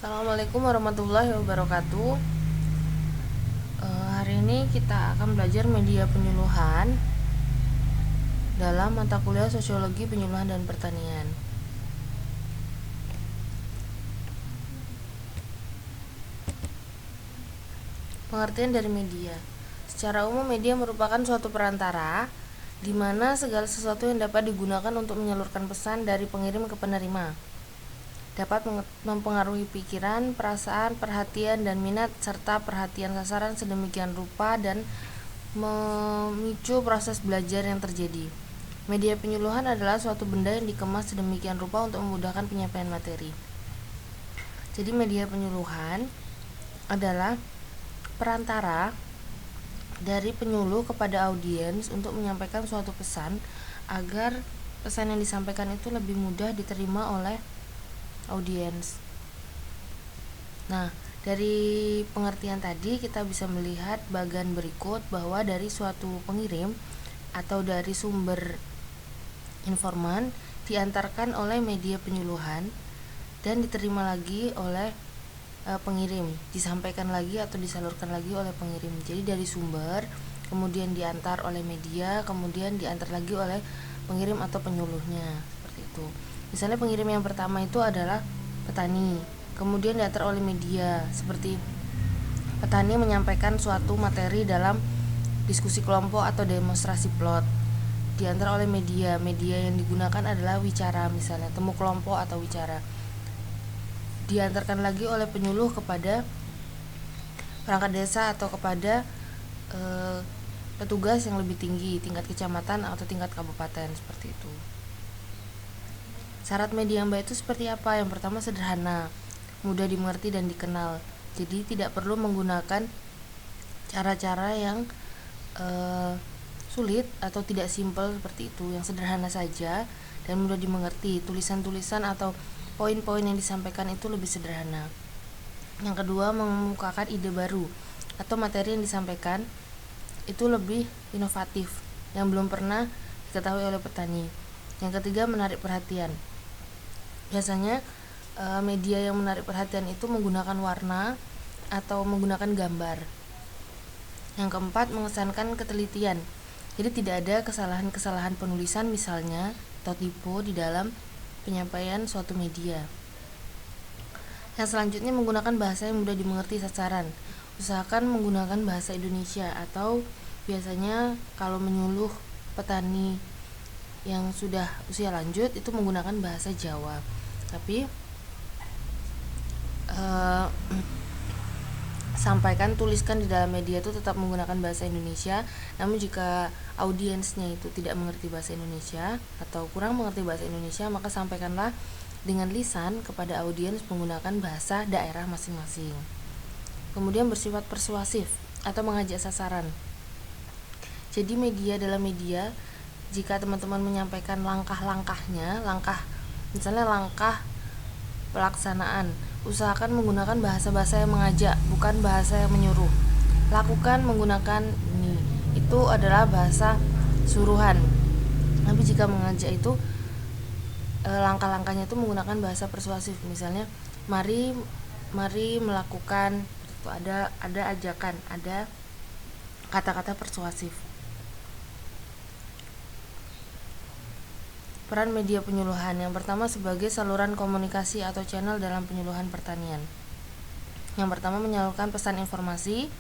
Assalamualaikum warahmatullahi wabarakatuh. Hari ini kita akan belajar media penyuluhan dalam mata kuliah Sosiologi Penyuluhan dan Pertanian. Pengertian dari media. Secara umum, media merupakan suatu perantara di mana segala sesuatu yang dapat digunakan untuk menyalurkan pesan dari pengirim ke penerima. Dapat mempengaruhi pikiran, perasaan, perhatian, dan minat serta perhatian sasaran sedemikian rupa dan memicu proses belajar yang terjadi. Media penyuluhan adalah suatu benda yang dikemas sedemikian rupa untuk memudahkan penyampaian materi. Jadi media penyuluhan adalah perantara dari penyuluh kepada audiens untuk menyampaikan suatu pesan agar pesan yang disampaikan itu lebih mudah diterima oleh audiens. Nah, dari pengertian tadi kita bisa melihat bagian berikut bahwa dari suatu pengirim atau dari sumber informan diantarkan oleh media penyuluhan dan diterima lagi oleh pengirim, disampaikan lagi atau disalurkan lagi oleh pengirim. Jadi dari sumber, kemudian diantar oleh media, kemudian diantar lagi oleh pengirim atau penyuluhnya, seperti itu. Misalnya pengirim yang pertama itu adalah petani, kemudian diantar oleh media, seperti petani menyampaikan suatu materi dalam diskusi kelompok atau demonstrasi plot, diantar oleh media. Media yang digunakan adalah wicara, misalnya temu kelompok atau wicara. Diantarkan lagi oleh penyuluh kepada perangkat desa atau kepada petugas yang lebih tinggi, tingkat kecamatan atau tingkat kabupaten, seperti itu. Syarat media yang baik itu seperti apa? Yang pertama, sederhana, mudah dimengerti dan dikenal. Jadi tidak perlu menggunakan cara-cara yang sulit atau tidak simpel seperti itu. Yang sederhana saja dan mudah dimengerti. Tulisan-tulisan atau poin-poin yang disampaikan itu lebih sederhana. Yang kedua, mengemukakan ide baru atau materi yang disampaikan itu lebih inovatif yang belum pernah diketahui oleh petani. Yang ketiga, menarik perhatian. Biasanya media yang menarik perhatian itu menggunakan warna atau menggunakan gambar. Yang keempat, mengesankan ketelitian. Jadi tidak ada kesalahan-kesalahan penulisan misalnya atau tipe di dalam penyampaian suatu media. Yang selanjutnya, menggunakan bahasa yang mudah dimengerti sasaran. Usahakan menggunakan bahasa Indonesia, atau biasanya kalau menyuluh petani yang sudah usia lanjut itu menggunakan bahasa Jawa. Tapi tuliskan di dalam media itu tetap menggunakan bahasa Indonesia. Namun jika audiensnya itu tidak mengerti bahasa Indonesia atau kurang mengerti bahasa Indonesia, maka sampaikanlah dengan lisan kepada audiens menggunakan bahasa daerah masing-masing. Kemudian bersifat persuasif atau mengajak sasaran. Jadi dalam media, jika teman-teman menyampaikan langkah-langkahnya, misalnya langkah pelaksanaan, usahakan menggunakan bahasa-bahasa yang mengajak, bukan bahasa yang menyuruh. Lakukan menggunakan ini, itu adalah bahasa suruhan. Tapi jika mengajak itu langkah-langkahnya itu menggunakan bahasa persuasif. Misalnya, mari melakukan, itu ada ajakan, ada kata-kata persuasif. Peran media penyuluhan. Yang pertama, sebagai saluran komunikasi atau channel dalam penyuluhan pertanian. Yang pertama, menyalurkan pesan informasi,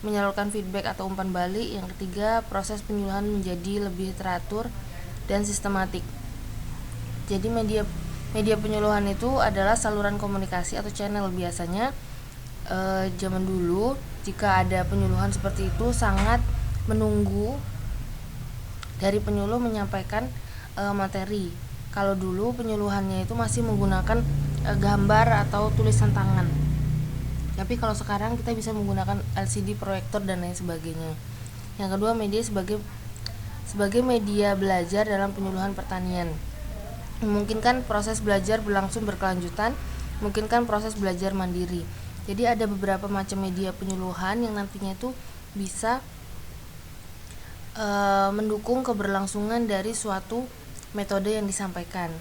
menyalurkan feedback atau umpan balik. Yang ketiga, proses penyuluhan menjadi lebih teratur dan sistematik. Jadi media penyuluhan itu adalah saluran komunikasi atau channel. Biasanya zaman dulu jika ada penyuluhan seperti itu sangat menunggu dari penyuluh menyampaikan materi. Kalau dulu penyuluhannya itu masih menggunakan gambar atau tulisan tangan. Tapi kalau sekarang kita bisa menggunakan LCD proyektor dan lain sebagainya. Yang kedua, media sebagai media belajar dalam penyuluhan pertanian. Memungkinkan proses belajar berlangsung berkelanjutan, memungkinkan proses belajar mandiri. Jadi ada beberapa macam media penyuluhan yang nantinya itu bisa mendukung keberlangsungan dari suatu metode yang disampaikan.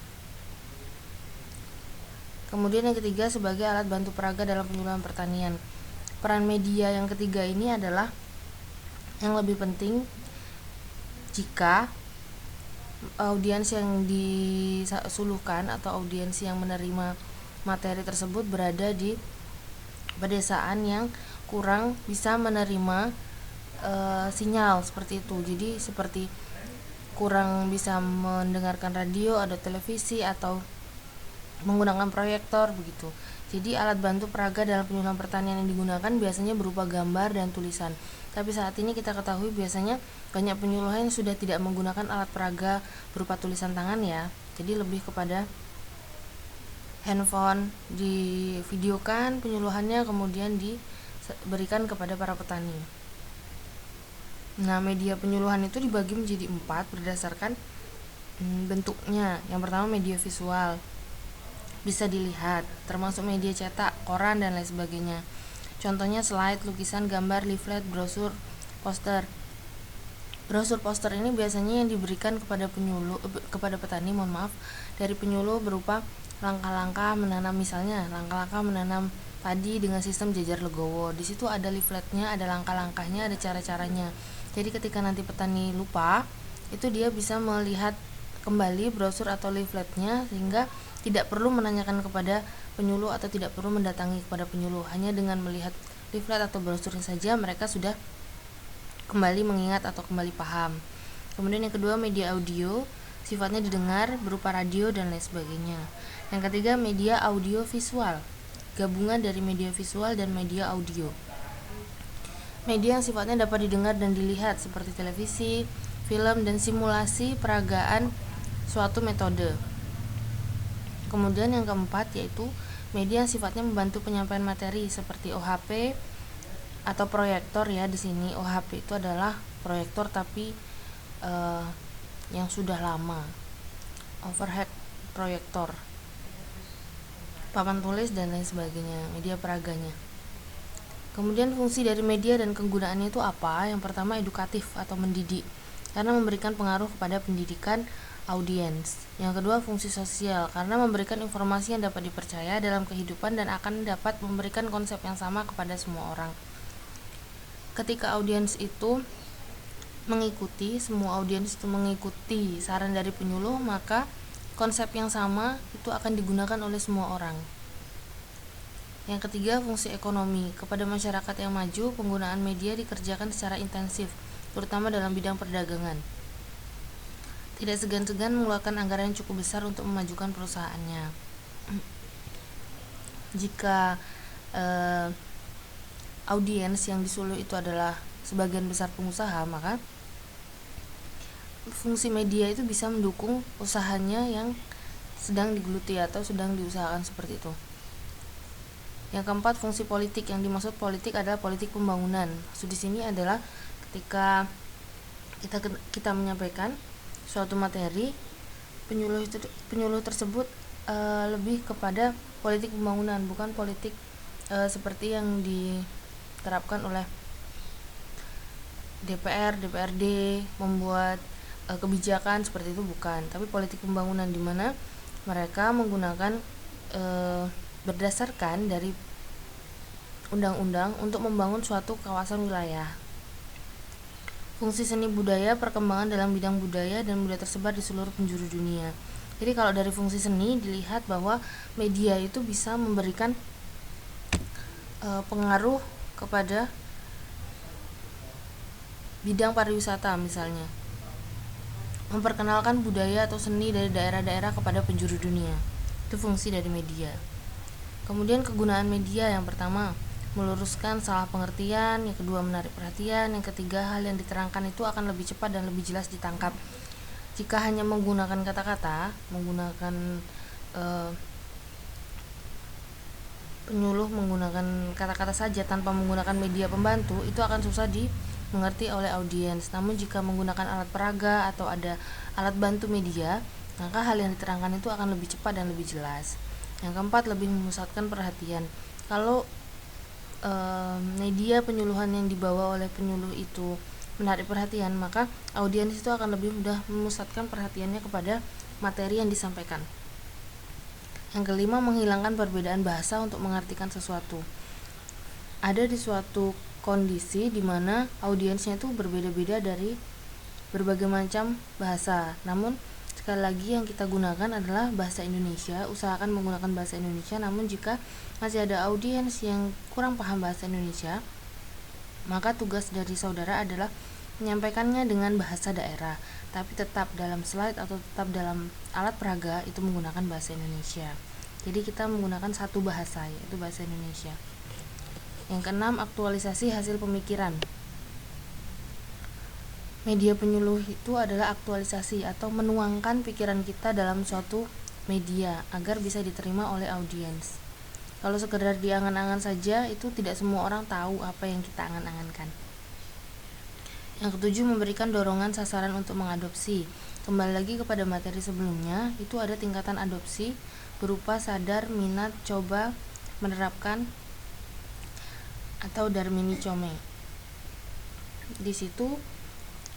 Kemudian yang ketiga sebagai alat bantu peraga dalam penyuluhan pertanian. Peran media yang ketiga ini adalah yang lebih penting jika audiens yang disuluhkan atau audiens yang menerima materi tersebut berada di pedesaan yang kurang bisa menerima sinyal seperti itu. Jadi seperti kurang bisa mendengarkan radio atau televisi atau menggunakan proyektor begitu. Jadi alat bantu peraga dalam penyuluhan pertanian yang digunakan biasanya berupa gambar dan tulisan. Tapi saat ini kita ketahui biasanya banyak penyuluhan yang sudah tidak menggunakan alat peraga berupa tulisan tangan ya. Jadi lebih kepada handphone, divideokan penyuluhannya kemudian diberikan kepada para petani. Nah, media penyuluhan itu dibagi menjadi 4 berdasarkan bentuknya. Yang pertama media visual, bisa dilihat, termasuk media cetak, koran, dan lain sebagainya. Contohnya slide, lukisan, gambar, leaflet, brosur, poster. Brosur poster ini biasanya yang diberikan kepada petani, dari penyuluh berupa langkah-langkah menanam, misalnya langkah-langkah menanam padi dengan sistem jajar legowo. Di situ ada leafletnya, ada langkah-langkahnya, ada cara-caranya. Jadi ketika nanti petani lupa, itu dia bisa melihat kembali brosur atau leafletnya sehingga tidak perlu menanyakan kepada penyuluh atau tidak perlu mendatangi kepada penyuluh. Hanya dengan melihat leaflet atau brosurnya saja mereka sudah kembali mengingat atau kembali paham. Kemudian yang kedua media audio, sifatnya didengar berupa radio dan lain sebagainya. Yang ketiga media audio visual, gabungan dari media visual dan media audio. Media yang sifatnya dapat didengar dan dilihat seperti televisi, film, dan simulasi peragaan suatu metode. Kemudian yang keempat yaitu media yang sifatnya membantu penyampaian materi seperti OHP atau proyektor ya. Di sini OHP itu adalah proyektor tapi yang sudah lama, overhead proyektor, papan tulis dan lain sebagainya, media peraganya. Kemudian fungsi dari media dan kegunaannya itu apa? Yang pertama edukatif atau mendidik, karena memberikan pengaruh kepada pendidikan audiens. Yang kedua fungsi sosial, karena memberikan informasi yang dapat dipercaya dalam kehidupan dan akan dapat memberikan konsep yang sama kepada semua orang. Ketika audiens itu mengikuti, semua audiens itu mengikuti saran dari penyuluh, maka konsep yang sama itu akan digunakan oleh semua orang. Yang ketiga fungsi ekonomi, kepada masyarakat yang maju penggunaan media dikerjakan secara intensif, terutama dalam bidang perdagangan. Tidak segan-segan mengeluarkan anggaran yang cukup besar untuk memajukan perusahaannya. Jika audiens yang disuluh itu adalah sebagian besar pengusaha, maka fungsi media itu bisa mendukung usahanya yang sedang digeluti atau sedang diusahakan seperti itu. Yang keempat fungsi politik, yang dimaksud politik adalah politik pembangunan. Maksud di sini adalah ketika kita menyampaikan suatu materi, penyuluh tersebut lebih kepada politik pembangunan, bukan politik seperti yang diterapkan oleh DPR, DPRD membuat kebijakan seperti itu, bukan, tapi politik pembangunan di mana mereka menggunakan berdasarkan dari undang-undang untuk membangun suatu kawasan wilayah. Fungsi seni budaya, perkembangan dalam bidang budaya dan budaya tersebar di seluruh penjuru dunia. Jadi kalau dari fungsi seni dilihat bahwa media itu bisa memberikan pengaruh kepada bidang pariwisata, misalnya memperkenalkan budaya atau seni dari daerah-daerah kepada penjuru dunia. Itu fungsi dari media. Kemudian kegunaan media, yang pertama meluruskan salah pengertian, yang kedua menarik perhatian, yang ketiga hal yang diterangkan itu akan lebih cepat dan lebih jelas ditangkap. Jika hanya menggunakan kata-kata, penyuluh menggunakan kata-kata saja tanpa menggunakan media pembantu, itu akan susah dimengerti oleh audiens. Namun jika menggunakan alat peraga atau ada alat bantu media, maka hal yang diterangkan itu akan lebih cepat dan lebih jelas. Yang keempat lebih memusatkan perhatian. Kalau media penyuluhan yang dibawa oleh penyuluh itu menarik perhatian, maka audiens itu akan lebih mudah memusatkan perhatiannya kepada materi yang disampaikan. Yang kelima, menghilangkan perbedaan bahasa untuk mengartikan sesuatu. Ada di suatu kondisi di mana audiensnya itu berbeda-beda dari berbagai macam bahasa. Namun sekali lagi yang kita gunakan adalah bahasa Indonesia. Usahakan menggunakan bahasa Indonesia. Namun jika masih ada audiens yang kurang paham bahasa Indonesia, maka tugas dari saudara adalah menyampaikannya dengan bahasa daerah, tapi tetap dalam slide atau tetap dalam alat peraga itu menggunakan bahasa Indonesia. Jadi kita menggunakan satu bahasa, yaitu bahasa Indonesia. Yang keenam, aktualisasi hasil pemikiran. Media penyuluh itu adalah aktualisasi atau menuangkan pikiran kita dalam suatu media agar bisa diterima oleh audiens. Kalau sekedar diangan-angan saja, itu tidak semua orang tahu apa yang kita angan-angankan. Yang ketujuh, memberikan dorongan sasaran untuk mengadopsi. Kembali lagi kepada materi sebelumnya, itu ada tingkatan adopsi berupa sadar, minat, coba, menerapkan, atau Darmini Come. Di situ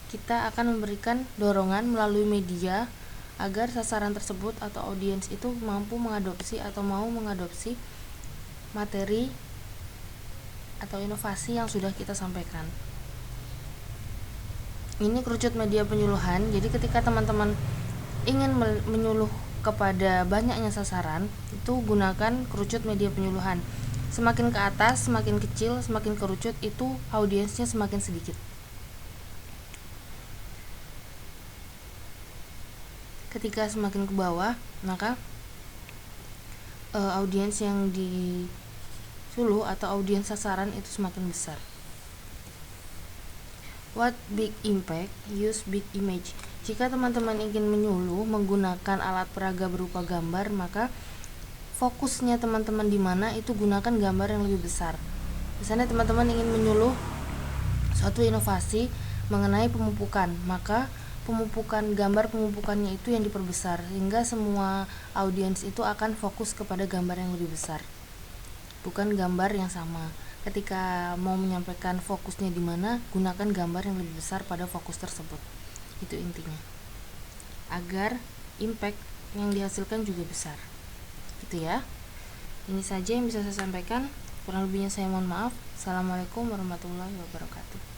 kita akan memberikan dorongan melalui media agar sasaran tersebut atau audiens itu mampu mengadopsi atau mau mengadopsi materi atau inovasi yang sudah kita sampaikan. Ini kerucut media penyuluhan. Jadi ketika teman-teman ingin menyuluh kepada banyaknya sasaran, itu gunakan kerucut media penyuluhan. Semakin ke atas, semakin kecil, semakin kerucut, itu audiensnya semakin sedikit. Ketika semakin ke bawah, maka audiens yang disuluh atau audiens sasaran itu semakin besar. What big impact? Use big image. Jika teman-teman ingin menyuluh menggunakan alat peraga berupa gambar, maka fokusnya teman-teman di mana, itu gunakan gambar yang lebih besar. Misalnya teman-teman ingin menyuluh suatu inovasi mengenai pemupukan, maka gambar pemupukannya itu yang diperbesar, sehingga semua audiens itu akan fokus kepada gambar yang lebih besar, bukan gambar yang sama. Ketika mau menyampaikan fokusnya di mana, gunakan gambar yang lebih besar pada fokus tersebut. Itu intinya, agar impact yang dihasilkan juga besar. Gitu ya. Ini saja yang bisa saya sampaikan. Kurang lebihnya saya mohon maaf. Assalamualaikum warahmatullahi wabarakatuh.